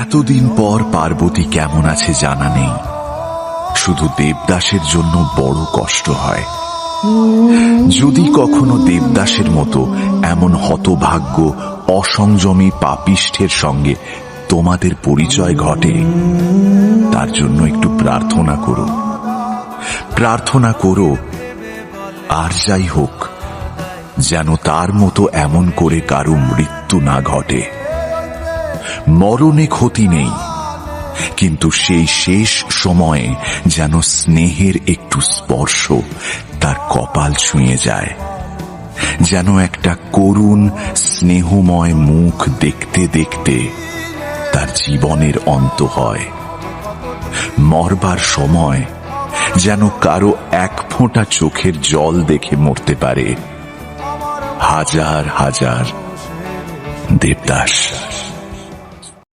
এতদিন পর পার্বতী কেমন আছে জানা নেই, শুধু দেবদাসের জন্য বড় কষ্ট হয়। যদি কখনো দেবদাসের মতো এমন হতভাগ্য অসংযমী পাপিষ্ঠের সঙ্গে তোমাদের পরিচয় ঘটে, তার জন্য একটু প্রার্থনা করো। প্রার্থনা করো, আর যাই হোক, যেন তার মতো এমন করে কারো মৃত্যু না ঘটে। মরণে ক্ষতি নেই, কিন্তু সেই শেষ সময়ে যেন স্নেহের একটু স্পর্শ তার কপাল ছুঁয়ে যায়, যেন একটা করুণ স্নেহময় মুখ দেখতে দেখতে তার জীবনের অন্ত হয়। মরবার সময় যেন কারো এক ফোঁটা চোখের জল দেখে মরতে পারে হাজার হাজার দেবদাস।